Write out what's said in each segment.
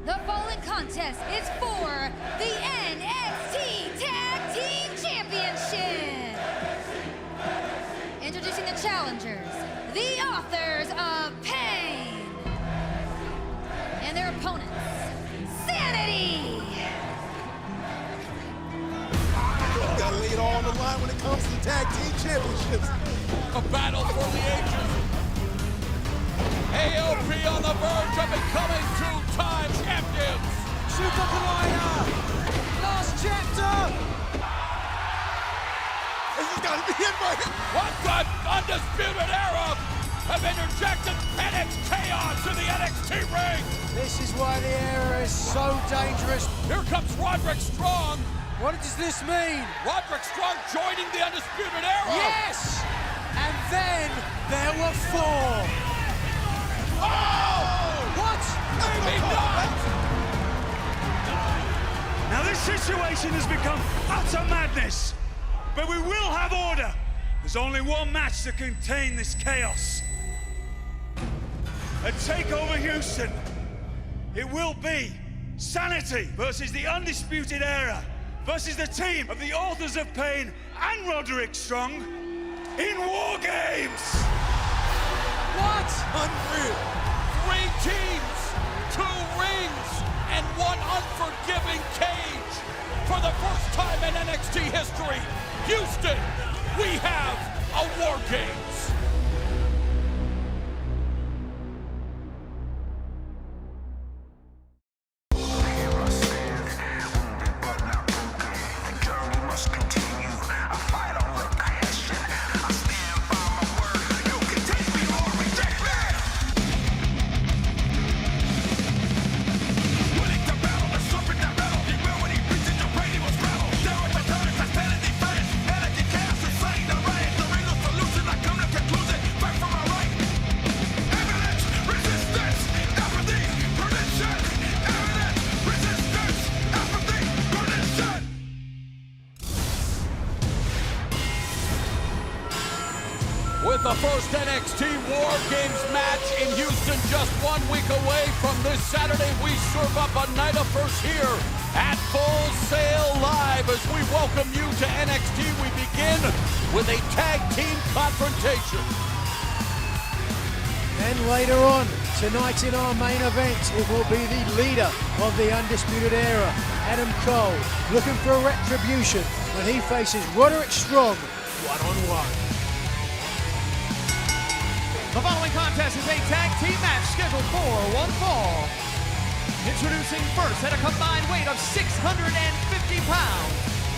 The following contest is for the NXT Tag Team Championship. Introducing the challengers, the authors of Pain, and their opponents, SAnitY. Gotta lay it all on the line when it comes to the Tag Team Championships. A battle for the ages. AOP on the verge of becoming two-time champions. Super Collider! Last chapter! This has got to be it right here. What the Undisputed ERA have interjected NXT chaos in the NXT ring. This is why the era is so dangerous. Here comes Roderick Strong. What does this mean? Roderick Strong joining the Undisputed ERA. Yes! And then there were four. Oh! What? Maybe not! Now this situation has become utter madness, but we will have order. There's only one match to contain this chaos. A takeover Houston. It will be SAnitY versus the Undisputed ERA versus the team of the Authors of Pain and Roderick Strong in WarGames. What? Unreal. 3 teams, 2 rings, and 1 unforgiving cage. For the first time in NXT history, Houston, we have a WarGames. With the first NXT WarGames match in Houston just 1 week away from this Saturday, we serve up a night of first here at Full Sail Live. As we welcome you to NXT, we begin with a tag team confrontation. Then later on, tonight in our main event, it will be the leader of the Undisputed Era, Adam Cole, looking for a retribution when he faces Roderick Strong one-on-one. The following contest is a tag team match scheduled for one fall. Introducing first at a combined weight of 650 pounds,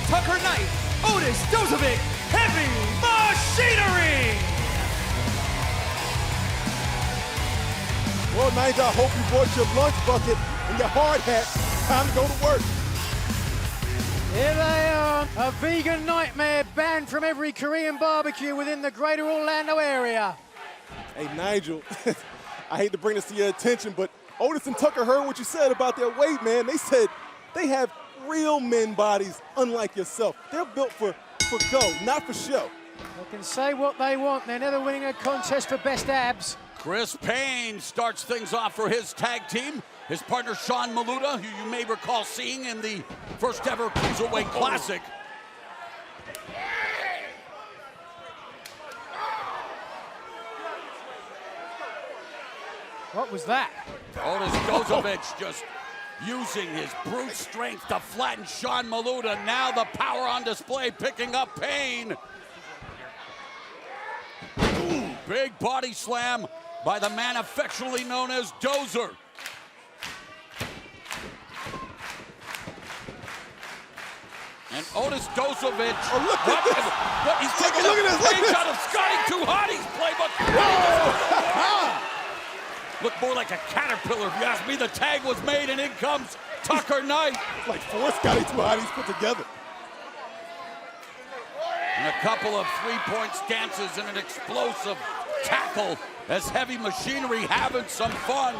Tucker Knight, Otis Dozovic, Heavy Machinery! Well, Nigel, I hope you brought your lunch bucket and your hard hat. Time to go to work. Here they are, a vegan nightmare banned from every Korean barbecue within the greater Orlando area. Hey, Nigel, I hate to bring this to your attention, but Otis and Tucker heard what you said about their weight, man. They said they have real men bodies, unlike yourself. They're built for go, not for show. They can say what they want. They're never winning a contest for best abs. Chris Payne starts things off for his tag team. His partner, Sean Maluta, who you may recall seeing in the first ever Cruiserweight Classic. What was that? Otis Dozovic just using his brute strength to flatten Sean Maluta. Now the power on display, picking up Payne. Ooh, big body slam by the man affectionately known as Dozer. And Otis Dozovic, look at this. He's taking a page out of Scotty Too Hotty's playbook. Looked more like a caterpillar, if you ask me. The tag was made, and in comes Tucker Knight. Like 4 Scotty Too Hotties put together. And a couple of three-point stances and an explosive tackle as Heavy Machinery having some fun.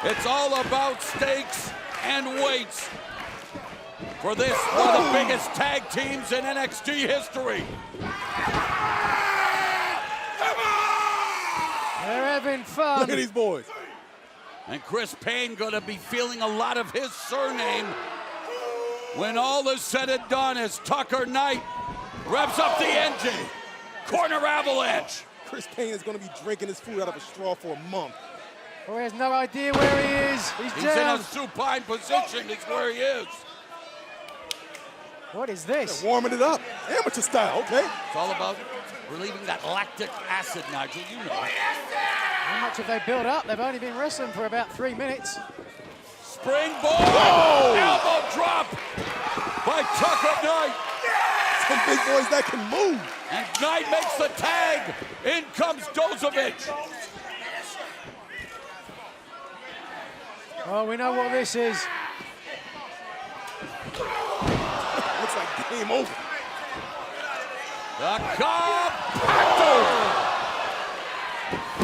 It's all about stakes and weights for this one of the biggest tag teams in NXT history. They're having fun. Look at these boys. And Chris Payne gonna be feeling a lot of his surname when all is said and done as Tucker Knight revs up the engine. Corner avalanche. Chris Payne is going to be drinking his food out of a straw for a month. Oh, he has no idea where he is. He's down. In a supine position is where he is. What is this? They're warming it up. Amateur style, okay? It's all about relieving that lactic acid, Nigel, you know. How much have they built up? They've only been wrestling for about 3 minutes. Springboard! Whoa! Elbow drop by Tucker Knight. Some big boys that can move. And Knight makes the tag. In comes Dozovic. Oh, we know what this is. Looks like game over. The compactor.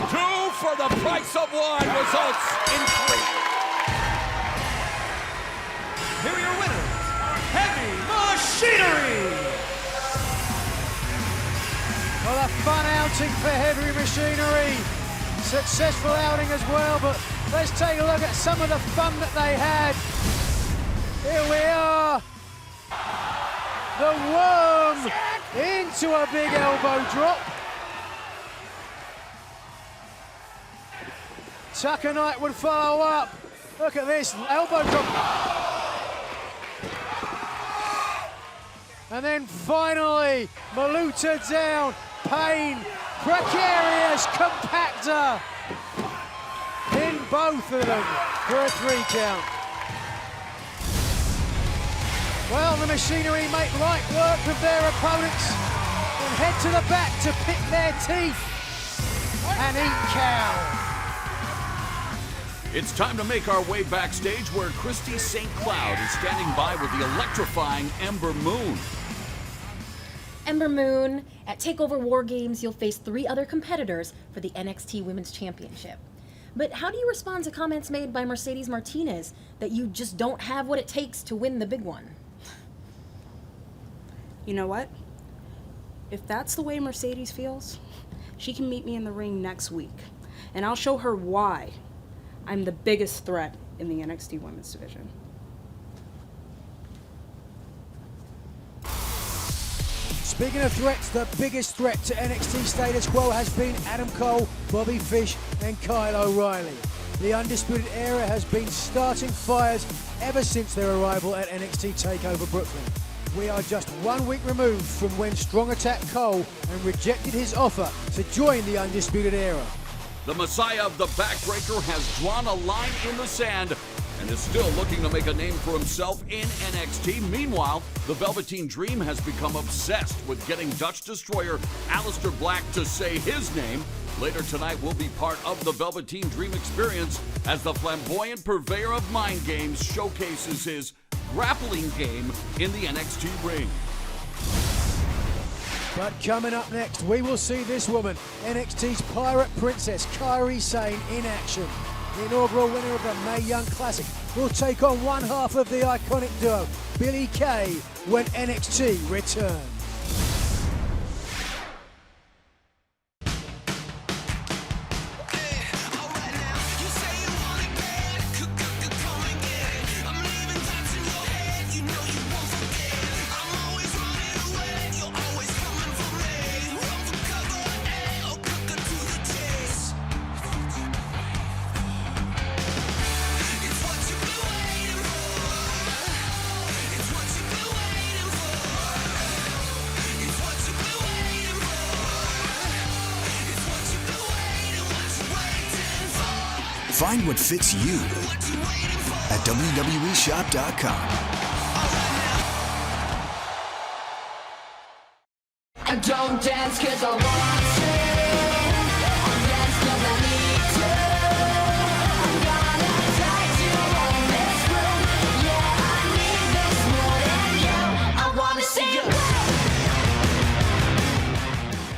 2 for the price of 1 results in 3. Here are your winners, Heavy Machinery. Well, a fun outing for Heavy Machinery. Successful outing as well, but let's take a look at some of the fun that they had. Here we are. The worm into a big elbow drop. Tucker Knight would follow up. Look at this, elbow drop. And then finally, Maluta down, Payne, precarious compactor. In both of them for a 3 count. Well, the Machinery make light work of their opponents and head to the back to pick their teeth and eat cow. It's time to make our way backstage where Christy St. Cloud is standing by with the electrifying Ember Moon. Ember Moon, at TakeOver WarGames, you'll face 3 other competitors for the NXT Women's Championship. But how do you respond to comments made by Mercedes Martinez that you just don't have what it takes to win the big one? You know what? If that's the way Mercedes feels, she can meet me in the ring next week, and I'll show her why I'm the biggest threat in the NXT Women's Division. Speaking of threats, the biggest threat to NXT status quo has been Adam Cole, Bobby Fish, and Kyle O'Reilly. The Undisputed Era has been starting fires ever since their arrival at NXT TakeOver Brooklyn. We are just 1 week removed from when Strong attacked Cole and rejected his offer to join the Undisputed Era. The Messiah of the Backbreaker has drawn a line in the sand and is still looking to make a name for himself in NXT. Meanwhile, the Velveteen Dream has become obsessed with getting Dutch Destroyer Aleister Black to say his name. Later tonight, we'll be part of the Velveteen Dream experience as the flamboyant purveyor of mind games showcases his grappling game in the NXT ring. But coming up next, we will see this woman, NXT's Pirate Princess, Kairi Sane, in action. The inaugural winner of the Mae Young Classic will take on one half of the iconic duo, Billie Kay, when NXT returns. Find what fits you at WWEshop.com. I don't dance 'cause I want to. I dance 'cause I need to. I'm gonna die to own this room. Yeah, I need this more than you. I wanna see you.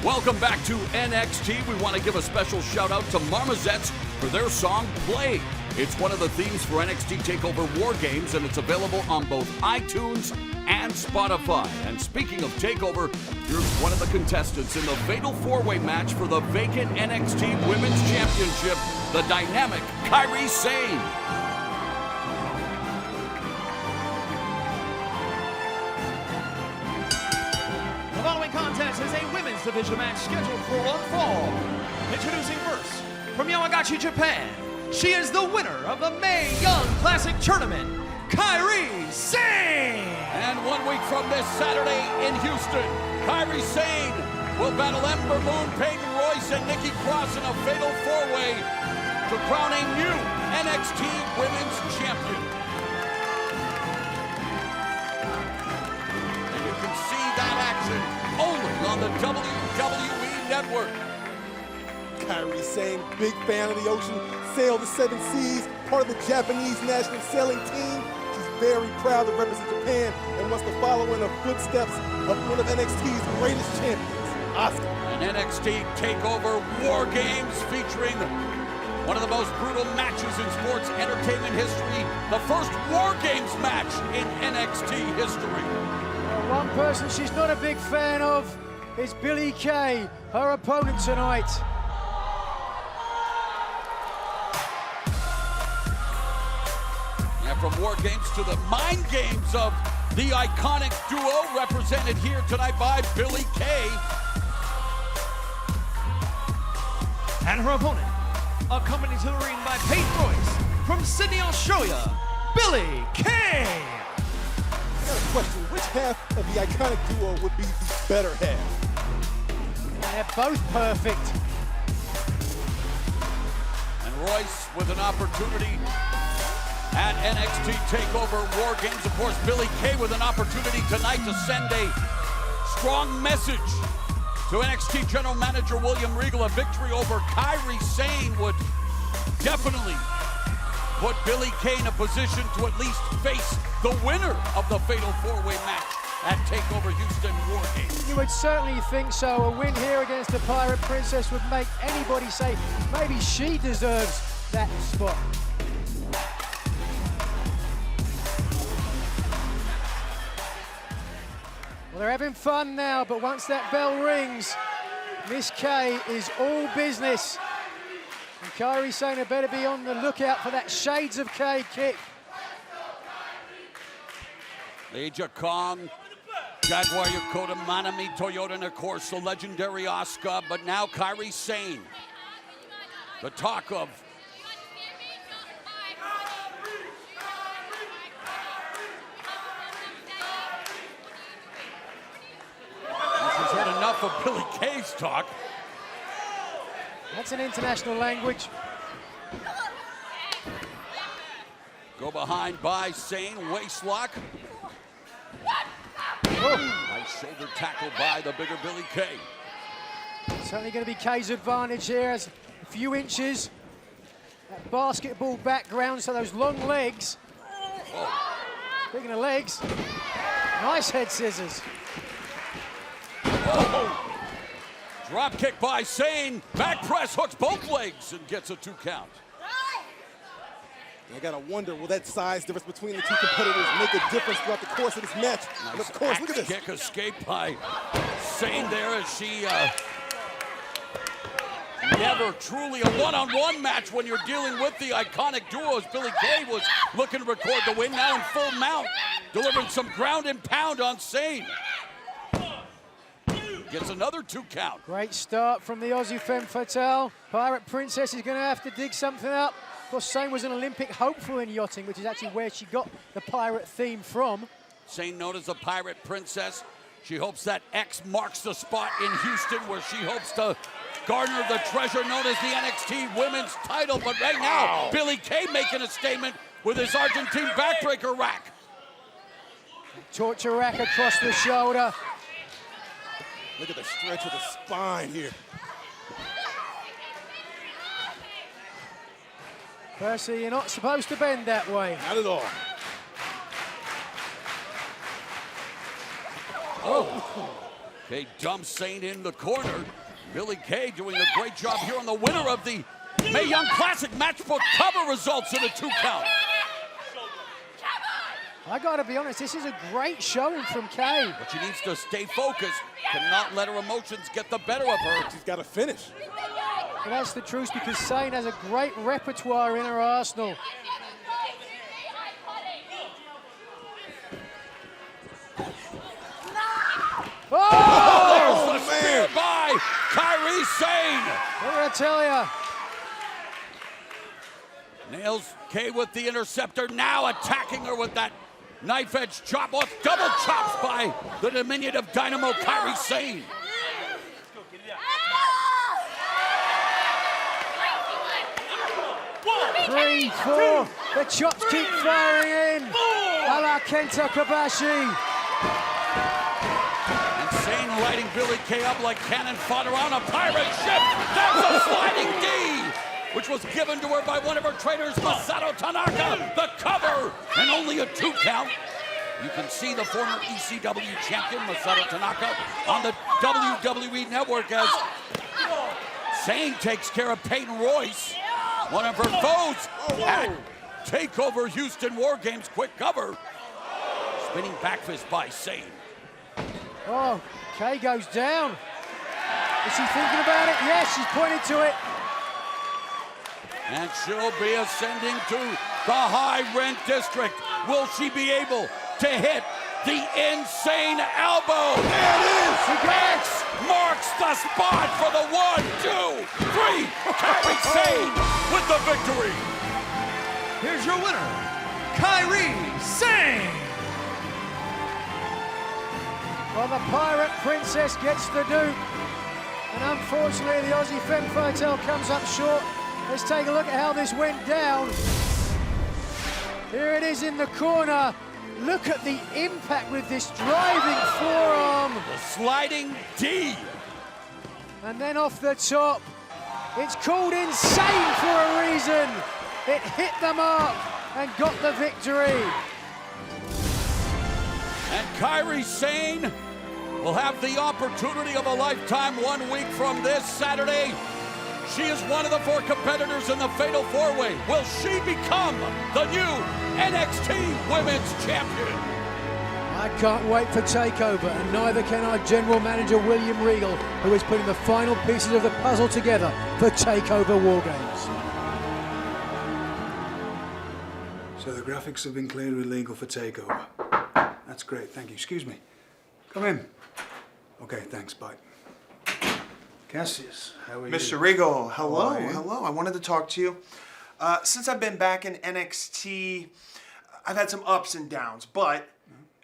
Welcome back to NXT. We want to give a special shout out to Marmozets for their song Play. It's one of the themes for NXT TakeOver WarGames, and it's available on both iTunes and Spotify. And speaking of TakeOver, here's one of the contestants in the Fatal 4-Way match for the vacant NXT Women's Championship. the dynamic Kairi Sane. The following contest is a women's division match scheduled for one fall. Introducing first, from Yamagachi, Japan, she is the winner of the Mae Young Classic Tournament, Kairi Sane! And 1 week from this Saturday in Houston, Kairi Sane will battle Ember Moon, Peyton Royce, and Nikki Cross in a fatal four-way to crown a new NXT Women's Champion. And you can see that action only on the WWE Network. Kairi Sane, big fan of the ocean, sailed the 7 seas, part of the Japanese national sailing team. She's very proud to represent Japan and wants to follow in the footsteps of one of NXT's greatest champions, Asuka. An NXT TakeOver WarGames featuring one of the most brutal matches in sports entertainment history, the first WarGames match in NXT history. One person she's not a big fan of is Billie Kay, her opponent tonight. And from WarGames to the mind games of the iconic duo represented here tonight by Billie Kay. And her opponent, accompanied to the ring by Peyton Royce from Sydney, Australia, Billie Kay. I got a question. Which half of the iconic duo would be the better half? They're both perfect. And Royce with an opportunity at NXT TakeOver WarGames. Of course, Billie Kay with an opportunity tonight to send a strong message to NXT General Manager William Regal. A victory over Kairi Sane would definitely put Billie Kay in a position to at least face the winner of the fatal four-way match at TakeOver Houston WarGames. You would certainly think so. A win here against the Pirate Princess would make anybody say maybe she deserves that spot. Well, they're having fun now, but once that bell rings, Miss Kay is all business. And Kairi Sane better be on the lookout for that Shades of Kay kick. Leja Kong, Jaguar Yokota, Manami Toyota, and of course the legendary Asuka, but now Kairi Sane. The talk of she's had enough of Billie Kay's talk. That's an international language. Go behind by Sane, waistlock. Nice shoulder tackle by the bigger Billie Kay. Certainly going to be Kay's advantage here, as a few inches. That basketball background, so those long legs. Speaking of legs, nice head scissors. Drop kick by Sane. Back press hooks both legs and gets a 2 count. I gotta wonder, will that size difference between the two competitors make a difference throughout the course of this match? And of course, look at this. Kick escape by Sane there as she never truly a one-on-one match when you're dealing with the iconic duos. Billie Kay was looking to record the win, now in full mount, delivering some ground and pound on Sane. Gets another 2 count. Great start from the Aussie Femme Fatale. Pirate Princess is going to have to dig something up. Of course, Sane was an Olympic hopeful in yachting, which is actually where she got the pirate theme from. Sane known as the Pirate Princess. She hopes that X marks the spot in Houston where she hopes to garner the treasure known as the NXT Women's title. But right now, Billie Kay making a statement with his Argentine backbreaker rack. Torture rack across the shoulder. Look at the stretch of the spine here. Percy, you're not supposed to bend that way. Not at all. Kay dumps Sane in the corner. Billie Kay doing a great job here on the winner of the Mae Young Classic matchbook cover, results in a 2 count. I gotta be honest, this is a great showing from Kay. But she needs to stay focused, cannot let her emotions get the better of her. She's gotta finish. Well, that's the truth, because Sane has a great repertoire in her arsenal. Oh, there's the spear by Kairi Sane. What did I tell ya? Nails Kay with the interceptor, now attacking her with that knife edge chop. Oh, double chops by the diminutive dynamo Kairi Sane. Three, four. The chops keep firing in. A la Kenta Kobashi. And Sane lighting Billie Kay up like cannon fodder on a pirate ship. There's a sliding D, which was given to her by one of her trainers, Masato Tanaka. The cover, and only a 2 count. You can see the former ECW champion, Masato Tanaka, on the WWE Network as Sane takes care of Peyton Royce, one of her foes at TakeOver Houston WarGames. Quick cover. Spinning back fist by Sane. Oh, Kay goes down. Is she thinking about it? Yes, she's pointing to it. And she'll be ascending to the high rent district. Will she be able to hit the insane elbow? There it is! X marks the spot for the 1, 2, 3. Kairi Sane with the victory. Here's your winner, Kairi Sane. Well, the Pirate Princess gets the Duke. And unfortunately, the Aussie Femme Fatale comes up short. Let's take a look at how this went down. Here it is in the corner. Look at the impact with this driving forearm. The sliding D. And then off the top. It's called insane for a reason. It hit the mark and got the victory. And Kairi Sane will have the opportunity of a lifetime 1 week from this Saturday. She is one of the 4 competitors in the Fatal 4-Way. Will she become the new NXT Women's Champion? I can't wait for TakeOver, and neither can our General Manager William Regal, who is putting the final pieces of the puzzle together for TakeOver WarGames. So the graphics have been cleared with legal for TakeOver. That's great, thank you. Excuse me. Come in. Okay, thanks, bye. Cassius, how are you? Mr. Regal, hello, How are you? hello. I wanted to talk to you. Since I've been back in NXT, I've had some ups and downs, but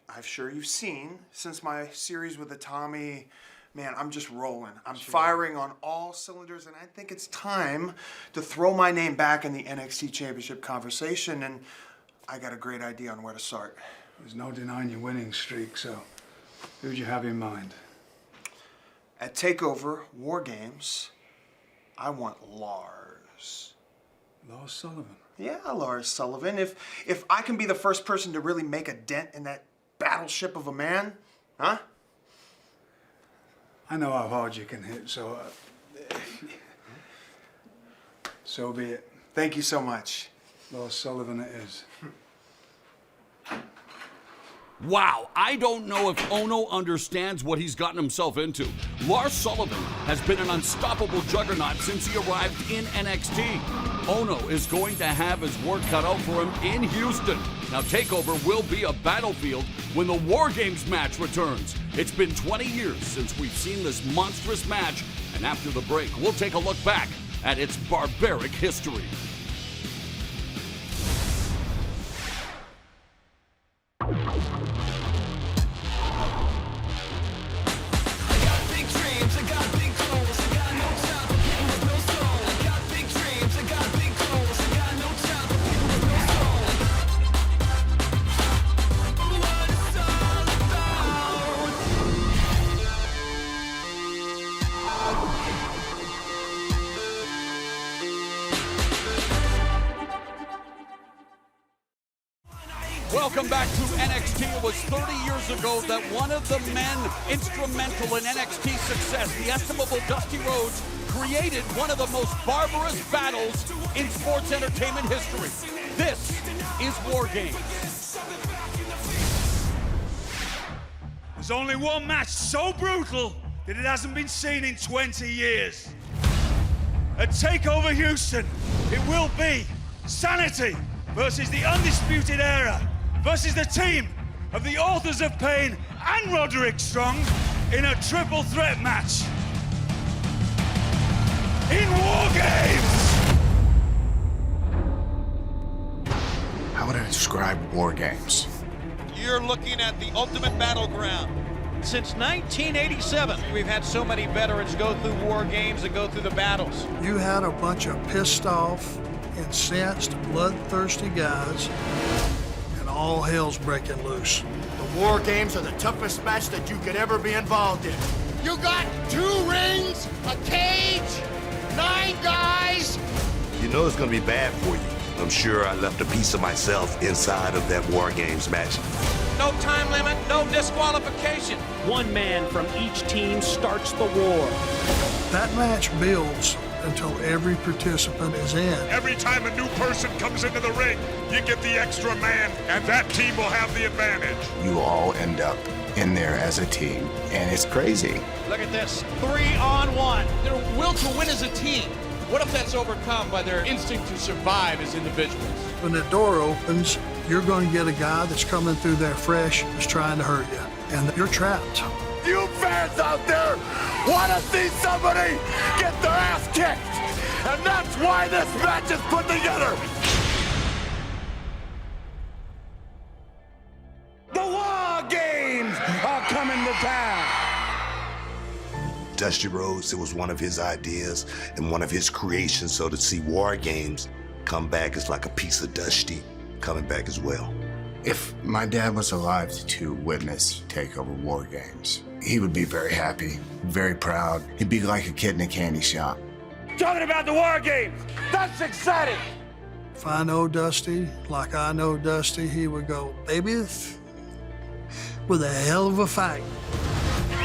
I'm sure you've seen, since my series with Tommy, man, I'm just rolling. I'm firing on all cylinders, and I think it's time to throw my name back in the NXT Championship conversation, and I got a great idea on where to start. There's no denying your winning streak, so who'd you have in mind? At TakeOver WarGames, I want Lars. Lars Sullivan. Yeah, Lars Sullivan. If I can be the first person to really make a dent in that battleship of a man, huh? I know how hard you can hit, so so be it. Thank you so much. Lars Sullivan it is. Wow, I don't know if Ono understands what he's gotten himself into. Lars Sullivan has been an unstoppable juggernaut since he arrived in NXT. Ono is going to have his work cut out for him in Houston. Now, TakeOver will be a battlefield when the WarGames match returns. It's been 20 years since we've seen this monstrous match, and after the break, we'll take a look back at its barbaric history. Welcome back to NXT. It was 30 years ago that one of the men instrumental in NXT's success, the estimable Dusty Rhodes, created one of the most barbarous battles in sports entertainment history. This is WarGames. There's only one match so brutal that it hasn't been seen in 20 years. at TakeOver Houston, it will be SAnitY versus the Undisputed ERA versus the team of the Authors of Pain and Roderick Strong in a triple threat match in WarGames! How would I describe WarGames? You're looking at the ultimate battleground. Since 1987, we've had so many veterans go through war games and go through the battles. You had a bunch of pissed off, incensed, bloodthirsty guys, and all hell's breaking loose. The war games are the toughest match that you could ever be involved in. You got 2 rings, a cage, 9 guys. You know it's gonna be bad for you. I'm sure I left a piece of myself inside of that WarGames match. No time limit, no disqualification. One man from each team starts the war. That match builds until every participant is in. Every time a new person comes into the ring, you get the extra man, and that team will have the advantage. You all end up in there as a team, and it's crazy. Look at this, 3-on-1. Their will to win as a team. What if that's overcome by their instinct to survive as individuals? When that door opens, you're going to get a guy that's coming through there fresh, that's trying to hurt you, and you're trapped. You fans out there want to see somebody get their ass kicked, and that's why this match is put together. The War Games are coming to town. Dusty Rhodes, it was one of his ideas and one of his creations, so to see WarGames come back is like a piece of Dusty coming back as well. If my dad was alive to witness TakeOver WarGames, he would be very happy, very proud. He'd be like a kid in a candy shop. Talking about the War Games, that's exciting. If I know Dusty like I know Dusty, he would go, babies, with a hell of a fight.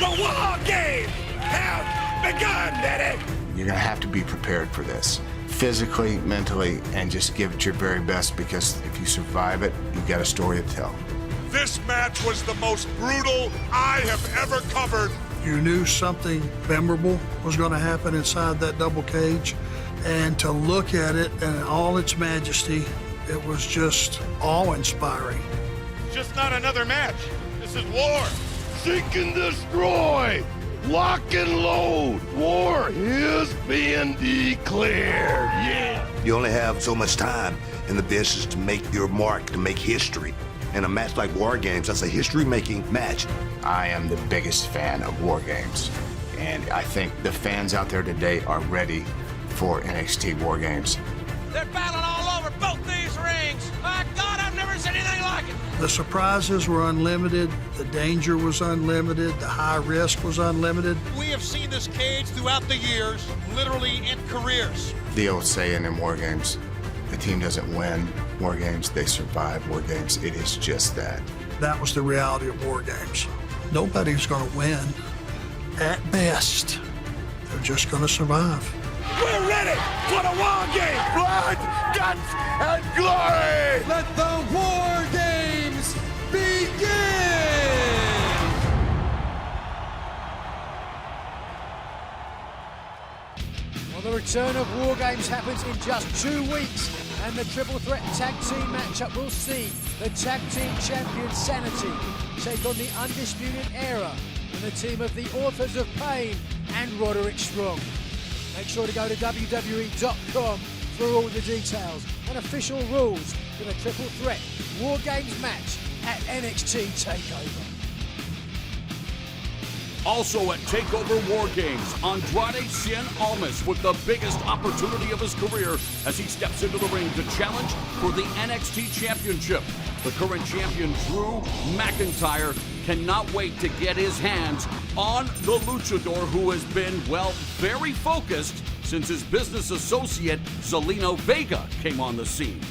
The War Games have begun, Daddy. You're gonna have to be prepared for this, physically, mentally, and just give it your very best, because if you survive it, you've got a story to tell. This match was the most brutal I have ever covered. You knew something memorable was going to happen inside that double cage, and to look at it in all its majesty, it was just awe-inspiring. It's just not another match. This is war. Seek and destroy. Lock and load. War is being declared. Yeah. You only have so much time in the business to make your mark, to make history. And a match like WarGames, that's a history-making match. I am the biggest fan of WarGames, and I think the fans out there today are ready for NXT WarGames. They're battling all over both these rings. My God, I've never seen anything like it. The surprises were unlimited, the danger was unlimited, the high risk was unlimited. We have seen this cage throughout the years, literally in careers. The old saying in WarGames, the team doesn't win WarGames, they survive WarGames. It is just that. That was the reality of WarGames. Nobody's going to win. At best, they're just going to survive. We're ready for the War Games. Blood, guts, and glory. Let the War Games begin! Well, the return of WarGames happens in just 2 weeks, and the triple threat tag team matchup will see the tag team champion SAnitY take on the Undisputed ERA and the team of the Authors of Pain and Roderick Strong. Make sure to go to WWE.com for all the details and official rules for the triple threat WarGames match at NXT TakeOver. Also at TakeOver WarGames, Andrade Cien Almas with the biggest opportunity of his career as he steps into the ring to challenge for the NXT Championship. The current champion, Drew McIntyre, cannot wait to get his hands on the luchador who has been, well, very focused since his business associate, Zelina Vega, came on the scene.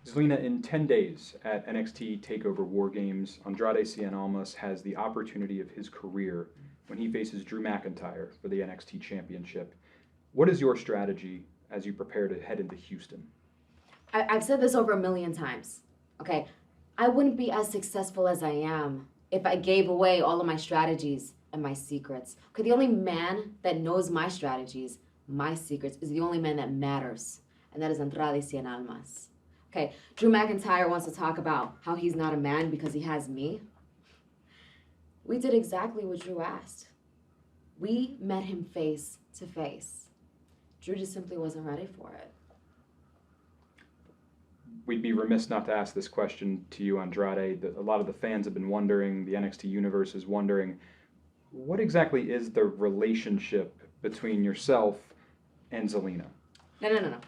Zelina, in 10 days at NXT TakeOver WarGames, Andrade Cien Almas has the opportunity of his career when he faces Drew McIntyre for the NXT Championship. What is your strategy as you prepare to head into Houston? I've said this over 1 million times, okay? I wouldn't be as successful as I am if I gave away all of my strategies and my secrets. Okay, the only man that knows my strategies, my secrets, is the only man that matters, and that is Andrade Cien Almas. Okay, Drew McIntyre wants to talk about how he's not a man because he has me. We did exactly what Drew asked. We met him face to face. Drew just simply wasn't ready for it. We'd be remiss not to ask this question to you, Andrade. A lot of the fans have been wondering, the NXT universe is wondering, what exactly is the relationship between yourself and Zelina? No.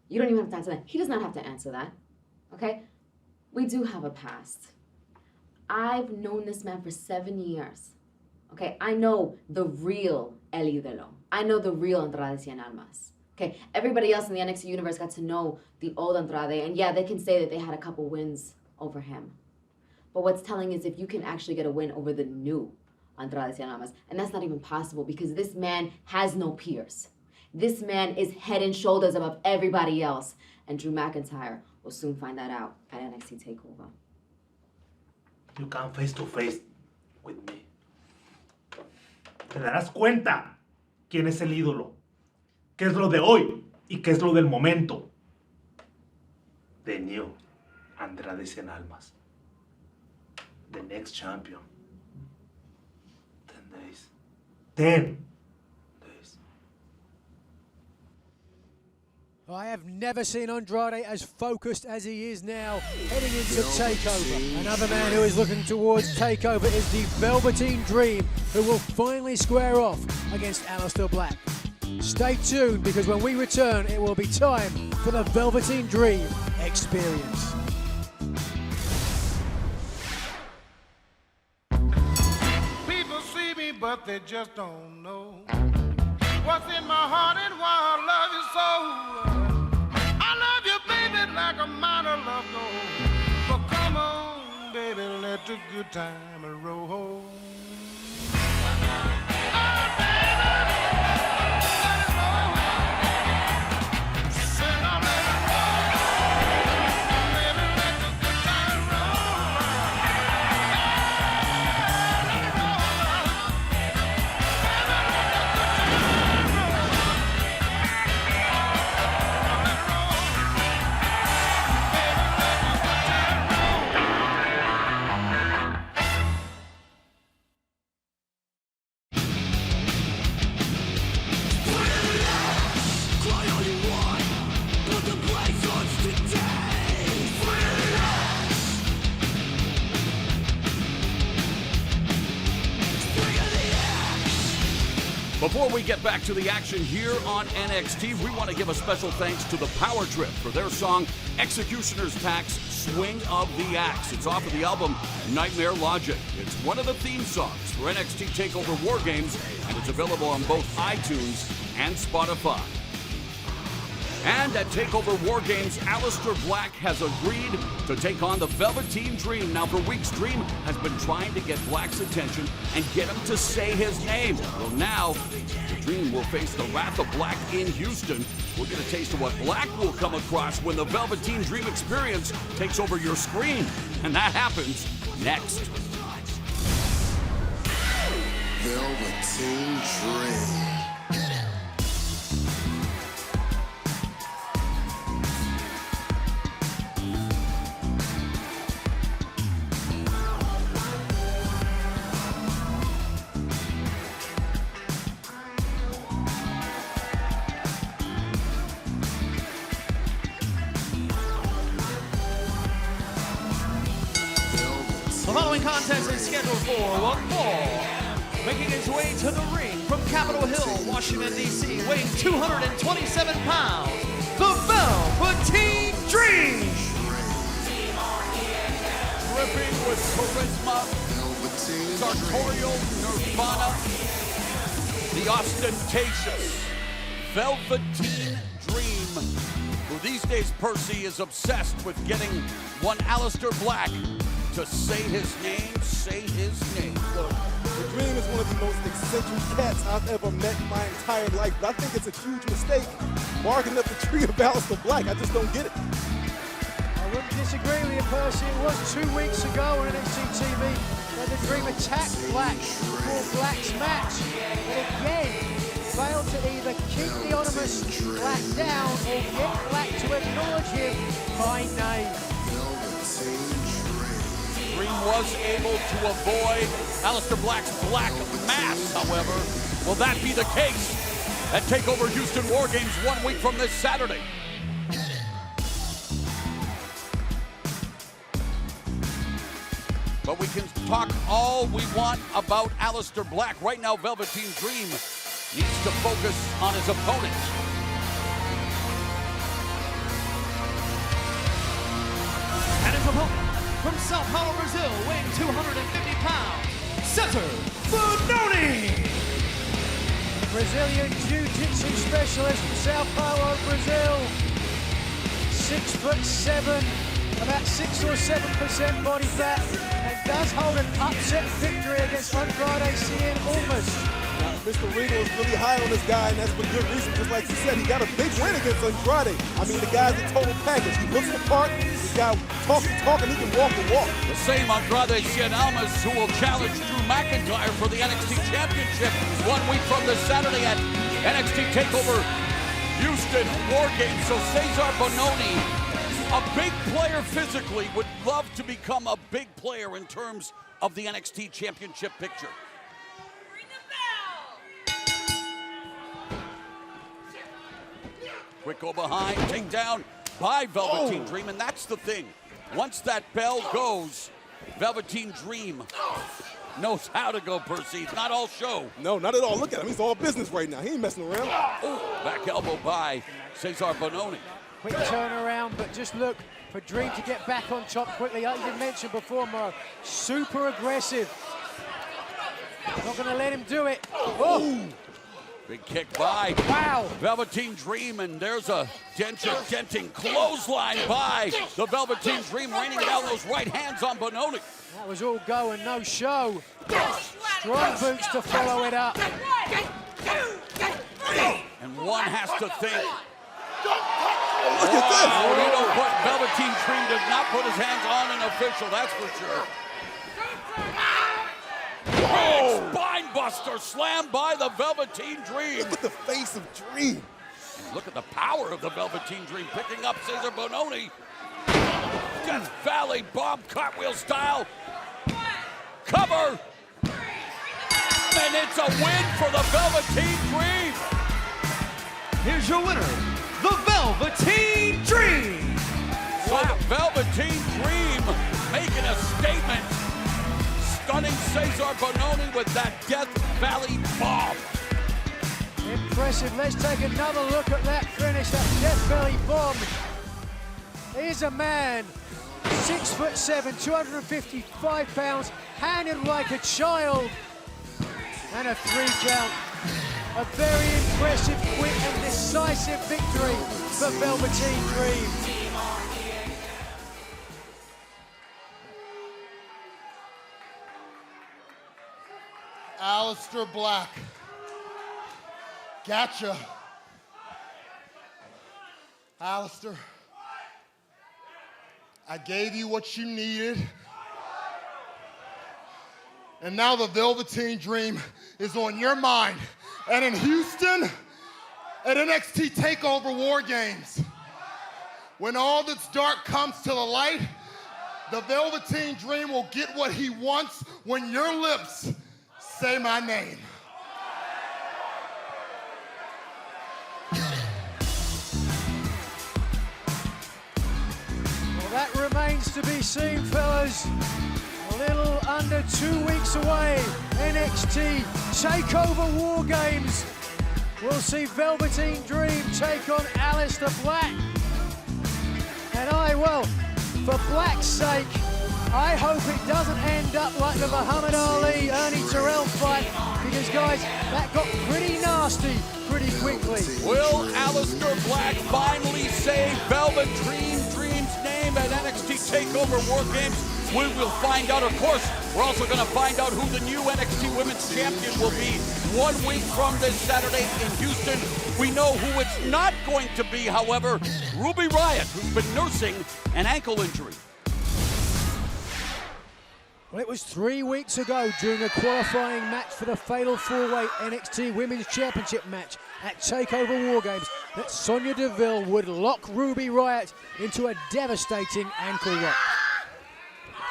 You don't even have to answer that. He does not have to answer that, okay? We do have a past. I've known this man for 7 years, okay? I know the real El Idolo. I know the real Andrade Cien Almas. Okay, everybody else in the NXT universe got to know the old Andrade, and yeah, they can say that they had a couple wins over him. But what's telling is if you can actually get a win over the new Andrade Cien Almas, and that's not even possible because this man has no peers. This man is head and shoulders above everybody else, and Drew McIntyre will soon find that out at NXT TakeOver. You come face to face with me. Te darás cuenta quién es el ídolo. ¿Qué es lo de hoy? ¿Y qué es lo del momento? The new Andrade Cien Almas. The next champion. 10 days. 10 days. I have never seen Andrade as focused as he is now, heading into TakeOver. Another man who is looking towards TakeOver is the Velveteen Dream, who will finally square off against Aleister Black. Stay tuned, because when we return, it will be time for the Velveteen Dream experience. People see me, but they just don't know what's in my heart and why I love you so. I love you, baby, like a miner love gold. But come on, baby, let the good time roll. Before we get back to the action here on NXT, we want to give a special thanks to the Power Trip for their song Executioner's Tax, Swing of the Axe. It's off of the album Nightmare Logic. It's one of the theme songs for NXT TakeOver WarGames, and it's available on both iTunes and Spotify. And at TakeOver WarGames, Aleister Black has agreed to take on the Velveteen Dream. Now, for weeks, Dream has been trying to get Black's attention and get him to say his name. Well, now, the Dream will face the Wrath of Black in Houston. We'll get a taste of what Black will come across when the Velveteen Dream experience takes over your screen. And that happens next. Velveteen Dream. The following contest is scheduled for one fall. Making his way to the ring from Capitol Hill, Washington, D.C., weighing 227 pounds, the Velveteen Dream! Dripping with charisma, sartorial nirvana, the ostentatious Velveteen Dream, who these days, Percy, is obsessed with getting one Aleister Black to say his name, Look, the Dream is one of the most eccentric cats I've ever met in my entire life, but I think it's a huge mistake barking up the tree of Aleister Black. I just don't get it. I wouldn't disagree with you, Percy. It was 2 weeks ago on NXT TV Then the Dream attacked Black for Black's match, but again failed to either keep the Onimus Black down or get Black to acknowledge him by name. Dream was able to avoid Aleister Black's black mass, however. Will that be the case at TakeOver Houston WarGames 1 week from this Saturday? But we can talk all we want about Aleister Black. Right now, Velveteen Dream needs to focus on his opponent. And his opponent from Sao Paulo, Brazil, weighing 250 pounds, Cesar Bononi. Brazilian Jiu-Jitsu specialist from Sao Paulo, Brazil. 6'7", about 6 or 7% body fat, and does hold an upset victory against Andrade Cien Almas. Mr. Regal is really high on this guy, and that's for good reason. Just like he said, he got a big win against Andrade. I mean, the guy's a total package. He looks the part. This guy talks the talk, and he can walk the walk. The same Andrade Cien Almas who will challenge Drew McIntyre for the NXT Championship 1 week from this Saturday at NXT TakeOver Houston WarGames. So Cesar Bononi, a big player physically, would love to become a big player in terms of the NXT Championship picture. Quick go behind, takedown by Velveteen Dream, and that's the thing. Once that bell goes, Velveteen Dream knows how to go, Percy. It's not all show. No, not at all. Look at him. He's all business right now. He ain't messing around. Oh, back elbow by Cesar Bononi. Quick turnaround, but just look for Dream to get back on top quickly. Like you mentioned before, Mo, super aggressive. Not going to let him do it. Oh! Big kick by Velveteen Dream, and there's a denting clothesline by the Velveteen Dream, raining down those right hands on Bononi. That was all go and no show. Strong boots to follow it up. And one has to think. Look at this. You know what? Velveteen Dream did not put his hands on an official, that's for sure. Oh! Spine buster slammed by the Velveteen Dream. Look at the face of Dream. And look at the power of the Velveteen Dream, picking up Cesar Bononi. Death Valley bomb cartwheel style. Cover. And it's a win for the Velveteen Dream. Here's your winner, the Velveteen Dream. Wow, Velveteen Dream making a statement. Stunning Cesar Bononi with that Death Valley bomb. Impressive. Let's take another look at that finish, that Death Valley bomb. Here's a man, 6'7", 255 pounds, handled like a child. And a 3 count. A very impressive, quick and decisive victory for Velveteen Dream. Aleister Black. Gotcha. Aleister, I gave you what you needed. And now the Velveteen Dream is on your mind. And in Houston, at NXT TakeOver WarGames, when all that's dark comes to the light, the Velveteen Dream will get what he wants when your lips say my name. Well, that remains to be seen, fellas. A little under 2 weeks away, NXT TakeOver WarGames. We'll see Velveteen Dream take on Aleister Black. And for Black's sake, I hope it doesn't end up like the Muhammad Ali, Ernie Terrell fight, because guys, that got pretty nasty pretty quickly. Will Aleister Black finally say Velveteen Dream's name at NXT TakeOver WarGames? We will find out. Of course, we're also going to find out who the new NXT Women's Champion will be 1 week from this Saturday in Houston. We know who it's not going to be, however, Ruby Riot, who's been nursing an ankle injury. Well, it was 3 weeks ago during a qualifying match for the Fatal 4-Way NXT Women's Championship match at TakeOver WarGames that Sonya Deville would lock Ruby Riot into a devastating ankle lock.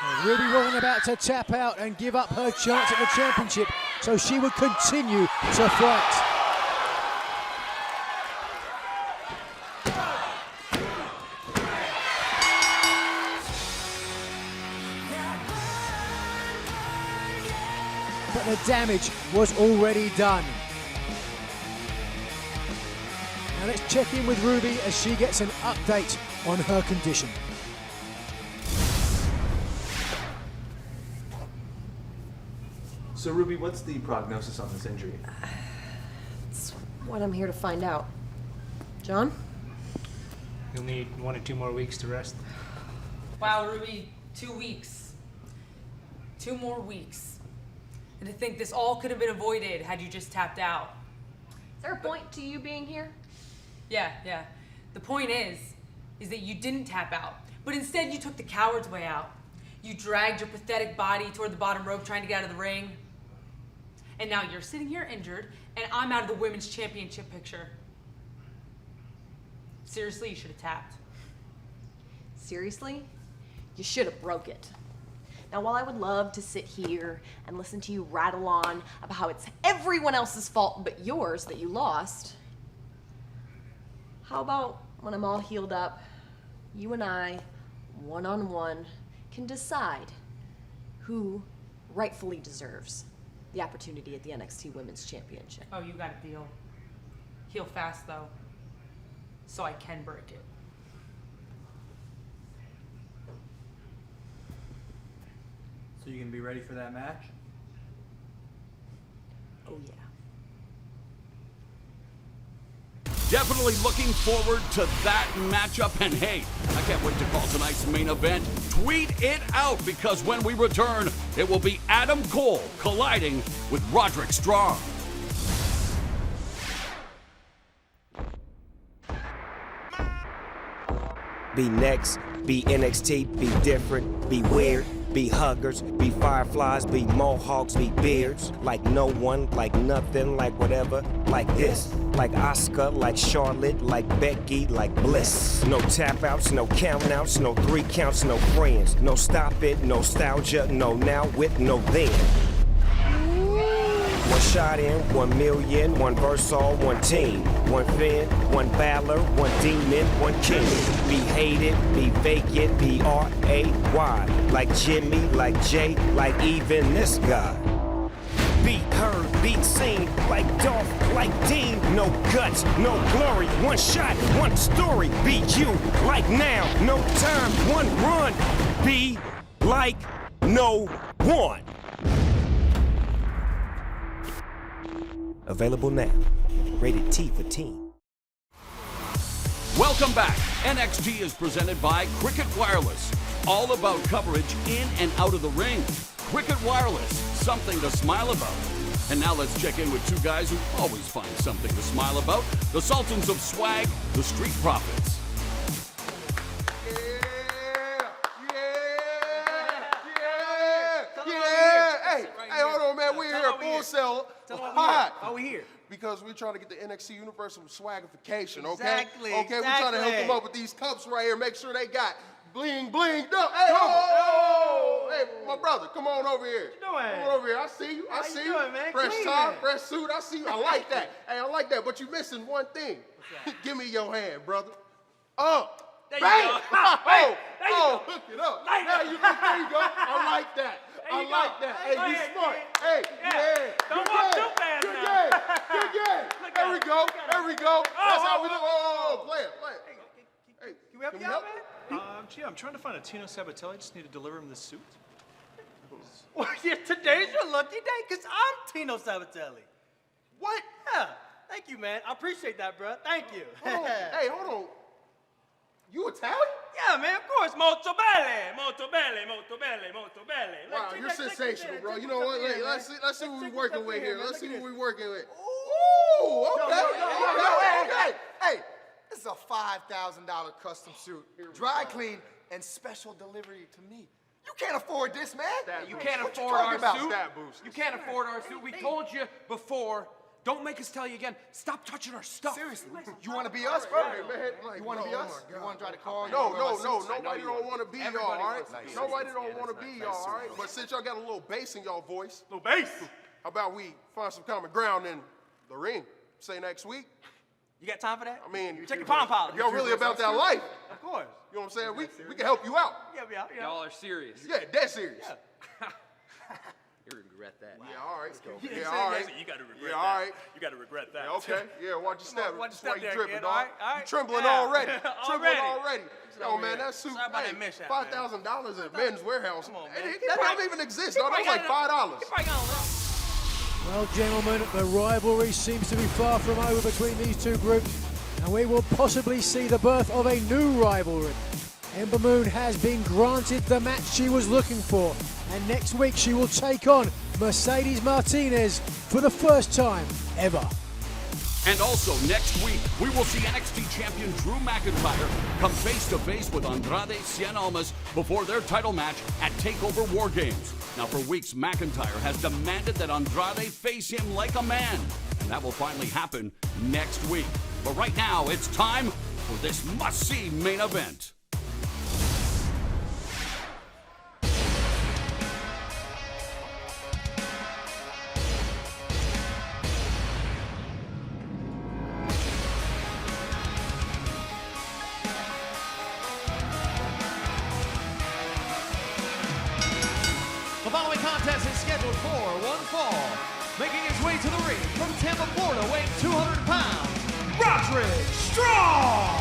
Now, Ruby wasn't about to tap out and give up her chance at the championship, so she would continue to fight. But the damage was already done. Now let's check in with Ruby as she gets an update on her condition. So Ruby, what's the prognosis on this injury? That's what I'm here to find out. John? You'll need 1 or 2 more weeks to rest. Wow, Ruby, 2 weeks. 2 more weeks. And to think this all could have been avoided had you just tapped out. Is there a point to you being here? Yeah. The point is that you didn't tap out, but instead you took the coward's way out. You dragged your pathetic body toward the bottom rope trying to get out of the ring. And now you're sitting here injured, and I'm out of the women's championship picture. Seriously, you should have tapped. Seriously? You should have broke it. Now, while I would love to sit here and listen to you rattle on about how it's everyone else's fault but yours that you lost, how about when I'm all healed up, you and I, one-on-one, can decide who rightfully deserves the opportunity at the NXT Women's Championship. Oh, you got a deal. Heal fast, though, so I can break it. So you gonna be ready for that match? Oh, yeah. Definitely looking forward to that matchup. And hey, I can't wait to call tonight's main event. Tweet it out, because when we return, it will be Adam Cole colliding with Roderick Strong. Be next, be NXT, be different, be weird, be huggers, be fireflies, be mohawks, be beards. Like no one, like nothing, like whatever, like this. Like Asuka, like Charlotte, like Becky, like Bliss. No tap outs, no count outs, no 3 counts, no friends. No stop it, no nostalgia, no now with no then. 1 shot in, 1 million, 1 verse all, 1 team. 1 Finn, 1 Balor, 1 demon, 1 king. Be hated, be vacant, be R-A-Y. Like Jimmy, like Jay, like even this guy. Be heard, be seen, like Dolph, like Dean. No guts, no glory, 1 shot, 1 story. Be you, like now, no time, 1 run. Be like no one. Available now. Rated T for teen. Welcome back. NXT is presented by Cricket Wireless. All about coverage in and out of the ring. Cricket Wireless, something to smile about. And now let's check in with 2 guys who always find something to smile about. The Sultans of Swag, the Street Profits. Hey, hold on, man. We're here at Full Sail. Why are we here? Because we're trying to get the NXT Universal swagification, okay? Exactly, Okay, we're trying to help exactly. them up with these cups right here. Make sure they got bling, bling. No, hey, oh, hey, my brother, come on over here. What you doing? Come on over here. I see you. I see you. doing, man? Fresh Clean, tie, man. fresh suit. I see you. I like that. Hey, I like that. But you're missing one thing. Give me your hand, brother. There you bang! go. Oh, There you oh, go. hook it up. Like There that. you go. I like that. There you I like go. that. Go Hey, you ahead, smart. yeah. Hey, Yeah. yeah. Don't Good walk game. too fast Good now. game. Good game. There we go. There we go. That's how we do. Oh, play it. Hey, Can we help you help? out, man? Gee, I'm trying to find a Tino Sabatelli. Just need to deliver him the suit. Well, yeah, today's your lucky day, because I'm Tino Sabatelli. What? Yeah. Thank you, man. I appreciate that, bro. Thank you. Hold on. Hey, hold on. You Italian? Yeah, man, of course. Molto bene, molto bene, molto bene, molto bene. Wow, you're sensational, bro. You know what? Let's see what we're working with here. Let's see what we're working with. Ooh, okay. Hey, this is a $5,000 custom suit, dry clean and special delivery to me. You can't afford this, man. You can't What you afford talking our about? suit. Stat boost. You can't afford our suit. We told you before. Don't make us tell you again. Stop touching our stuff. Seriously, you want to be us, bro? You want to be us? You want to try to call? No. Nobody don't want to be y'all, all right? Nobody don't want to be y'all, all right? But since y'all got a little bass in y'all voice, little bass. How about we find some common ground in the ring? Say next week. You got time for that? I mean, check your pom pom. Y'all really about that life? Of course. You know what I'm saying? We can help you out. Yeah. Y'all are serious. Yeah, dead serious. Yeah. You're gonna regret that. Yeah, all right. Yeah, all right. You gotta regret all that. right. You gotta regret that. Yeah, okay. Yeah, watch your step. Watch That's your why step you there, tripping, kid. dog. All right. You trembling Yeah. already. Trembling already. Yo, man, weird. that suit, Sorry about hey, that mishap, $5,000 at Men's Warehouse. Come on, Hey, man. that don't even exist, dog. That was like $5. Well, gentlemen, the rivalry seems to be far from over between these two groups, and we will possibly see the birth of a new rivalry. Ember Moon has been granted the match she was looking for, and next week she will take on Mercedes Martinez for the first time ever. And also next week, we will see NXT champion Drew McIntyre come face-to-face with Andrade Cien Almas before their title match at TakeOver WarGames. Now, for weeks, McIntyre has demanded that Andrade face him like a man, and that will finally happen next week. But right now, it's time for this must-see main event. The following contest is scheduled for one fall. Making his way to the ring from Tampa, Florida, weighing 200 pounds, Roderick Strong!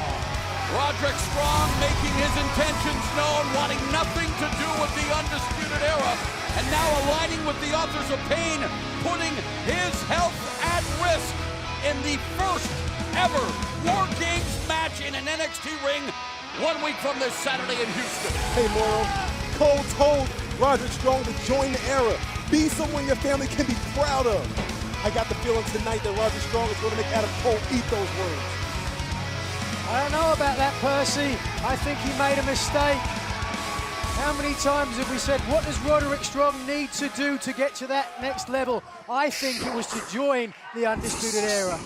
Roderick Strong making his intentions known, wanting nothing to do with the Undisputed Era, and now aligning with the Authors of Pain, putting his health at risk in the first ever WarGames match in an NXT ring 1 week from this Saturday in Houston. Hey, Moro, Cole told Roderick Strong to join the era. Be someone your family can be proud of. I got the feeling tonight that Roderick Strong is going to make Adam Cole eat those words. I don't know about that, Percy. I think he made a mistake. How many times have we said, what does Roderick Strong need to do to get to that next level? I think it was to join the Undisputed Era.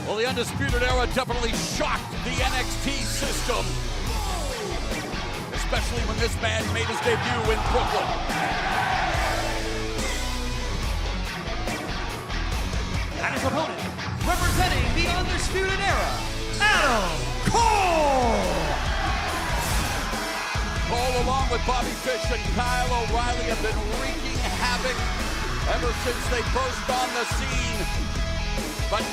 Well, the Undisputed Era definitely shocked the NXT system, especially when this man made his debut in Brooklyn. And his opponent, representing the Undisputed Era, Adam Cole! Cole, along with Bobby Fish and Kyle O'Reilly, have been wreaking havoc ever since they burst on the scene. But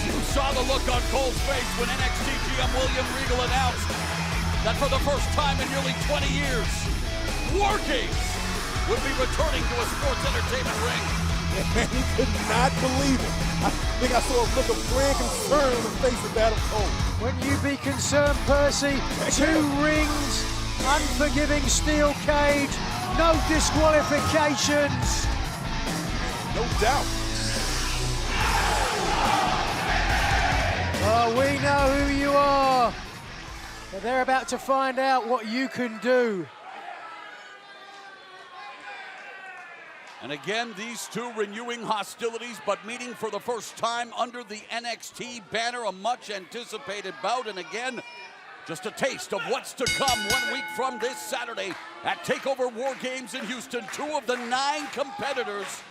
you saw the look on Cole's face when NXT GM William Regal announced that for the first time in nearly 20 years, WarGames would be returning to a sports entertainment ring. And he could not believe it. I think I saw a look of grand concern on the face of Adam Cole. Wouldn't you be concerned, Percy? 2 rings, unforgiving steel cage, no disqualifications. No doubt. Oh, we know who you are. But they're about to find out what you can do. And again, these two renewing hostilities, but meeting for the first time under the NXT banner, a much anticipated bout. And again, just a taste of what's to come 1 week from this Saturday at TakeOver WarGames in Houston. 2 of the 9 competitors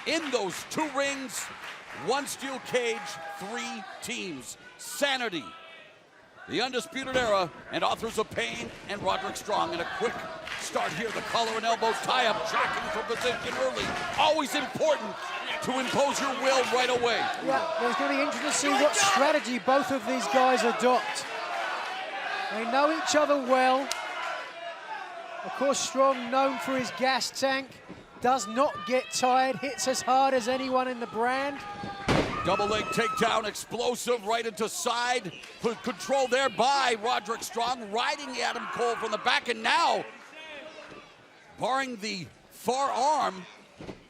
in those 2 rings, 1 steel cage, 3 teams. SAnitY, the Undisputed Era, and Authors of Pain, and Roderick Strong. And a quick start here, the collar and elbows tie-up, jacking for position early. Always important to impose your will right away. Yeah, it's going to be interesting to see what strategy both of these guys adopt. They know each other well. Of course, Strong, known for his gas tank, does not get tired, hits as hard as anyone in the brand. Double leg takedown, explosive, right into side. Control there by Roderick Strong, riding Adam Cole from the back. And now, barring the forearm.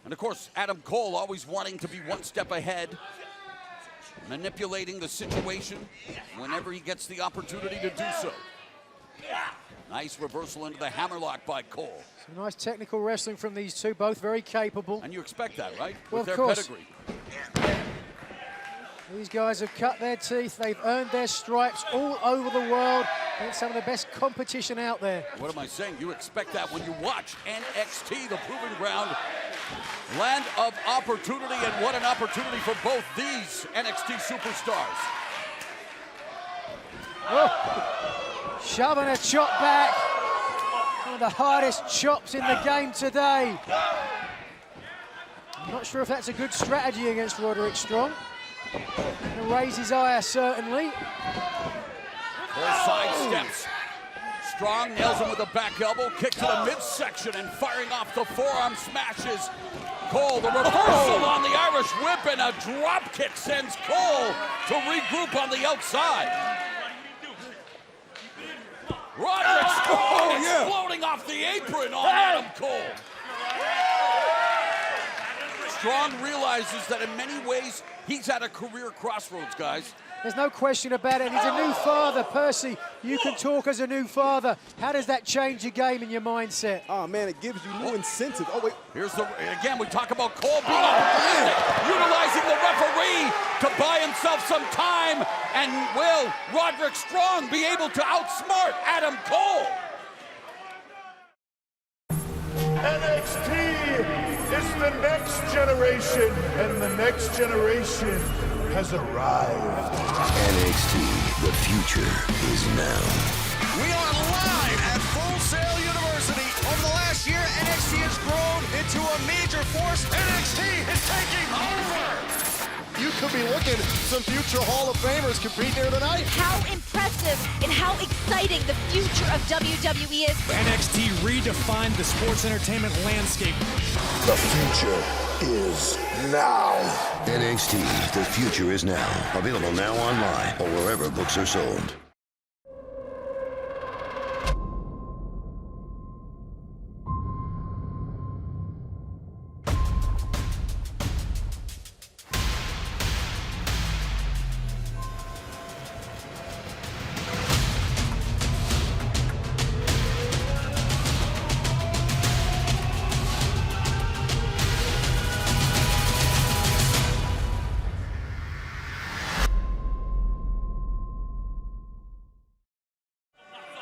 And of course, Adam Cole always wanting to be one step ahead, manipulating the situation whenever he gets the opportunity to do so. Nice reversal into the hammerlock by Cole. Some nice technical wrestling from these two, both very capable. And you expect that, right? Well, with of their course. pedigree. These guys have cut their teeth. They've earned their stripes all over the world. And it's some of the best competition out there. What am I saying? You expect that when you watch NXT, the proving ground, land of opportunity, and what an opportunity for both these NXT superstars. Oh, shoving a chop back. One of the hardest chops in the game today. I'm not sure if that's a good strategy against Roderick Strong. Gonna raise his ire, certainly. Cole sidesteps. Strong nails him with a back elbow, kick to the midsection, and firing off the forearm smashes. Cole, the reversal on the Irish whip, and a drop kick sends Cole to regroup on the outside. Roderick Strong exploding off the apron on Adam Cole. Strong realizes that in many ways, he's at a career crossroads, guys. There's no question about it. He's a new father. Percy, you can talk as a new father. How does that change your game and your mindset? Oh, man, it gives you new incentive. Oh, wait. Here's the, again, we talk about Cole being opportunistic, utilizing the referee to buy himself some time. And will Roderick Strong be able to outsmart Adam Cole? NXT is the next generation, and the next generation has arrived. NXT, the future is now. We are live at Full Sail University. Over the last year, NXT has grown into a major force. NXT is taking over. You could be looking at some future Hall of Famers compete here tonight. How impressive and how exciting the future of WWE is. NXT redefined the sports entertainment landscape. The future is now. NXT, the future is now. Available now online or wherever books are sold.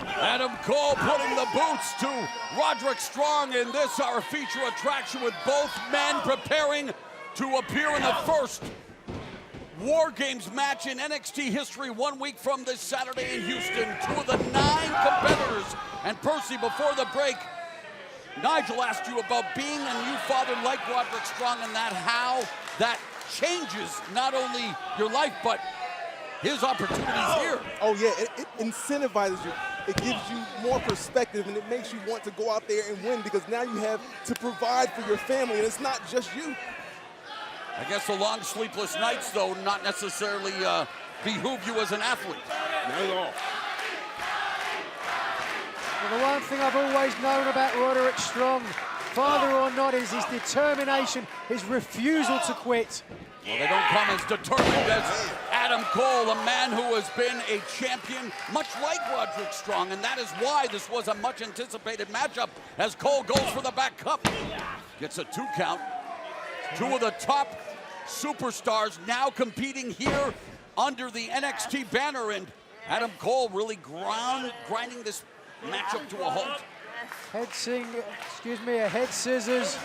Adam Cole putting the boots to Roderick Strong in this, our feature attraction, with both men preparing to appear in the first WarGames match in NXT history 1 week from this Saturday in Houston. 2 of the 9 competitors. And Percy, before the break, Nigel asked you about being a new father like Roderick Strong and that how that changes not only your life, but his opportunities here. Oh, yeah, it incentivizes you. It gives you more perspective, and it makes you want to go out there and win, because now you have to provide for your family, and it's not just you. I guess the long sleepless nights, though, not necessarily behoove you as an athlete. Not at all. Well, the one thing I've always known about Roderick Strong, father or not, is his determination, his refusal to quit. Well, they don't come as determined as Adam Cole, a man who has been a champion, much like Roderick Strong, and that is why this was a much anticipated matchup as Cole goes for the back cup. Gets a 2 count. 2 of the top superstars now competing here under the NXT banner, and Adam Cole really grinding this matchup to a halt. A head scissors.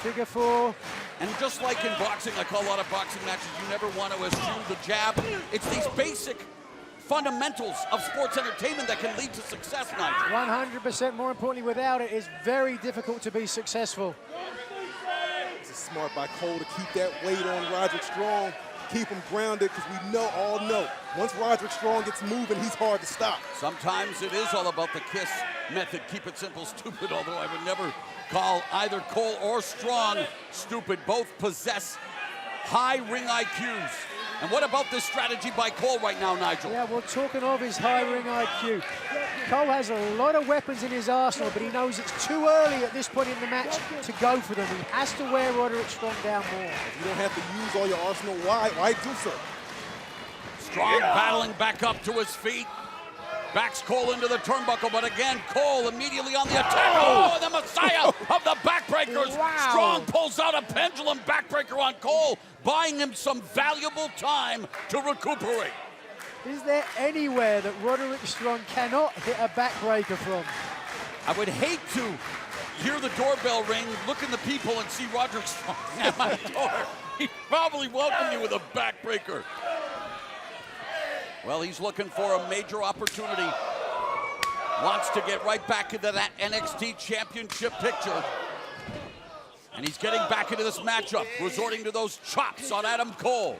Figure 4. And just like in boxing, I call a lot of boxing matches, you never want to eschew the jab. It's these basic fundamentals of sports entertainment that can lead to success, Nigel. 100%. More importantly, without it, it's very difficult to be successful. It's smart by Cole to keep that weight on Roderick Strong, keep him grounded, because we all know, once Roderick Strong gets moving, he's hard to stop. Sometimes it is all about the KISS method, keep it simple, stupid, although I would never call either Cole or Strong stupid. Both possess high ring IQs. And what about this strategy by Cole right now, Nigel? Yeah, well, talking of his high ring IQ, Cole has a lot of weapons in his arsenal, but he knows it's too early at this point in the match to go for them. He has to wear Roderick Strong down more. If you don't have to use all your arsenal, why do so? Strong battling back up to his feet. Backs Cole into the turnbuckle, but again, Cole immediately on the attack. Oh, the messiah of the backbreakers. Wow. Strong pulls out a pendulum backbreaker on Cole, buying him some valuable time to recuperate. Is there anywhere that Roderick Strong cannot hit a backbreaker from? I would hate to hear the doorbell ring, look in the people, and see Roderick Strong at my door. He'd probably welcome you with a backbreaker. Well, he's looking for a major opportunity. Wants to get right back into that NXT championship picture. And he's getting back into this matchup, resorting to those chops on Adam Cole.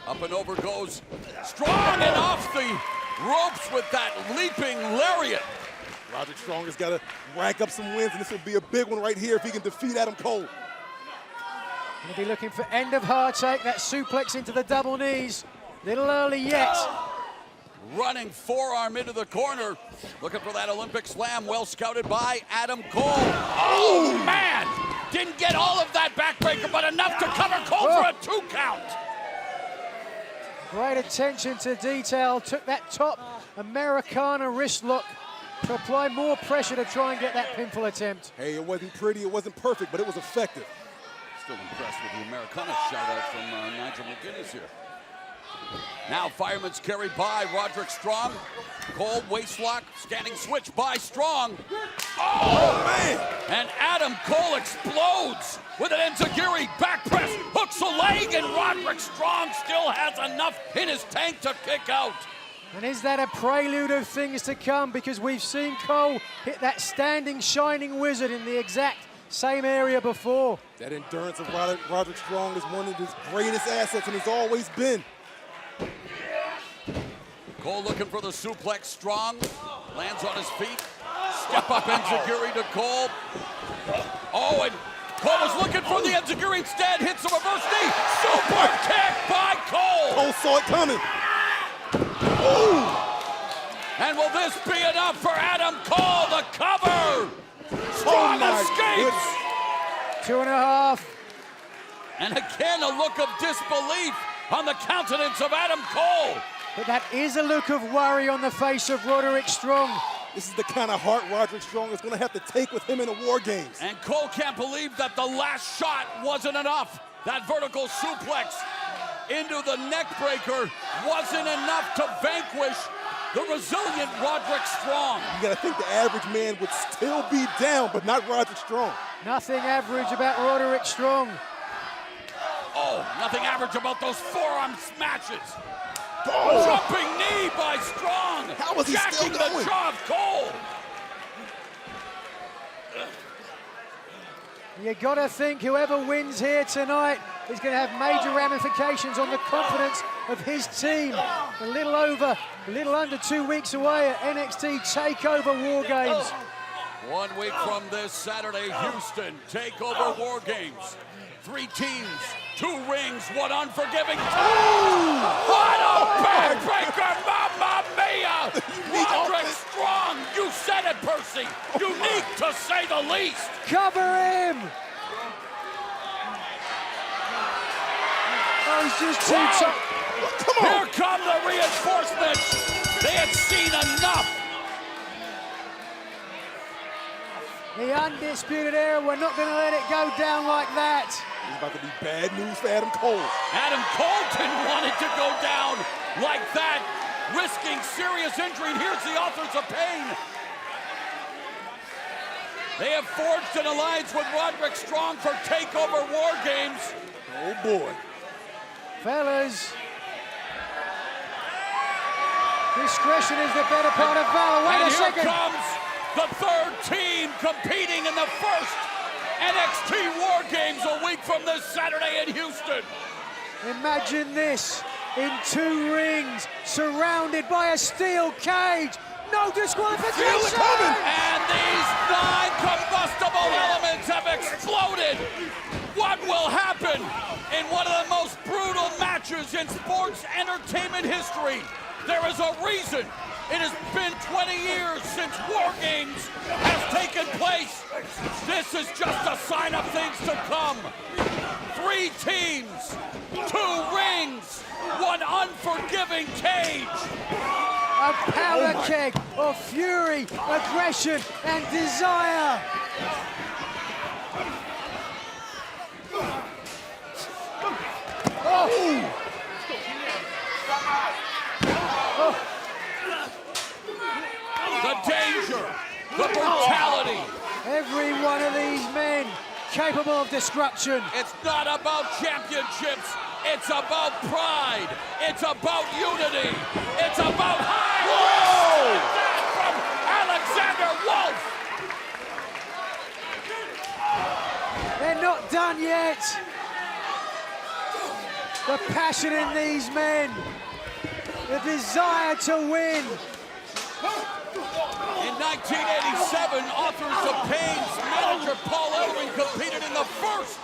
Up and over goes Strong and off the ropes with that leaping lariat. Roderick Strong has got to rack up some wins, and this will be a big one right here if he can defeat Adam Cole. Gonna be looking for end of heartache, that suplex into the double knees. Little early yet. Running forearm into the corner. Looking for that Olympic slam, well scouted by Adam Cole. Oh, man! Didn't get all of that backbreaker, but enough to cover Cole for a 2 count. Great attention to detail. Took that top Americana wrist lock to apply more pressure to try and get that pinfall attempt. Hey, it wasn't pretty, it wasn't perfect, but it was effective. Still impressed with the Americana shout-out from Nigel McGuinness here. Now fireman's carry by Roderick Strong. Cole waistlock, standing switch by Strong. Oh, man! And Adam Cole explodes with an enziguri back press, hooks a leg, and Roderick Strong still has enough in his tank to kick out. And is that a prelude of things to come? Because we've seen Cole hit that standing shining wizard in the exact same area before. That endurance of Roderick Strong is one of his greatest assets, and has always been. Cole looking for the suplex. Strong lands on his feet. Step up enziguri to Cole. Oh, and Cole was looking for the enziguri instead. Hits a reverse knee. Super kick by Cole. Cole saw it coming. Ooh. And will this be enough for Adam Cole? The cover. Strong escapes. 2.5. And again, a look of disbelief on the countenance of Adam Cole. But that is a look of worry on the face of Roderick Strong. This is the kind of heart Roderick Strong is going to have to take with him in the WarGames. And Cole can't believe that the last shot wasn't enough. That vertical suplex into the neck breaker wasn't enough to vanquish the resilient Roderick Strong. You got to think the average man would still be down, but not Roderick Strong. Nothing average about Roderick Strong. Oh, nothing average about those forearm smashes. Oh. Jumping knee by Strong. How was he still jacking going? the jaw of Cole. You got to think whoever wins here tonight is going to have major ramifications on the confidence of his team. A little under 2 weeks away at NXT TakeOver WarGames. 1 week from this Saturday, Houston TakeOver WarGames. 3 teams, 2 rings, 1 unforgiving time. What a backbreaker, mamma mia! Roderick Strong, you said it, Percy. Unique to say the least. Cover him! Oh, he's just too tough. Come on! Here come the reinforcements. They had seen enough. The Undisputed Era, we're not going to let it go down like that. It's about to be bad news for Adam Cole. Adam Cole didn't want it to go down like that, risking serious injury. And here's the authors of pain. They have forged an alliance with Roderick Strong for TakeOver WarGames. Oh, boy. Fellas, discretion is the better part of valor. Wait a second. Here comes the 3rd team competing in the first NXT WarGames a week from this Saturday in Houston. Imagine this, in 2 rings, surrounded by a steel cage. No disqualification! Feel it coming! And these 9 combustible elements have exploded. What will happen in one of the most brutal matches in sports entertainment history? There is a reason. It has been 20 years since WarGames has taken place. This is just a sign of things to come. 3 teams, 2 rings, 1 unforgiving cage. A powder keg of fury, aggression, and desire. Oh. The danger, the brutality. Every one of these men capable of destruction. It's not about championships. It's about pride. It's about unity. It's about high. Whoa! From Alexander Wolf. They're not done yet. The passion in these men. The desire to win. In 1987, Authors of Pain's manager Paul Ellering competed in the first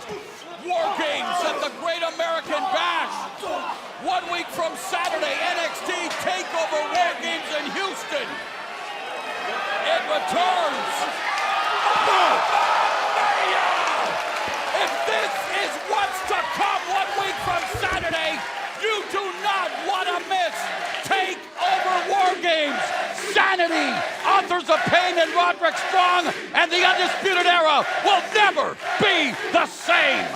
WarGames at the Great American Bash. 1 week from Saturday, NXT TakeOver WarGames in Houston. It returns. If this is what's to come 1 week from Saturday, you do not want to miss TakeOver WarGames. SAnitY, Authors of Pain, and Roderick Strong, and the Undisputed Era will never be the same.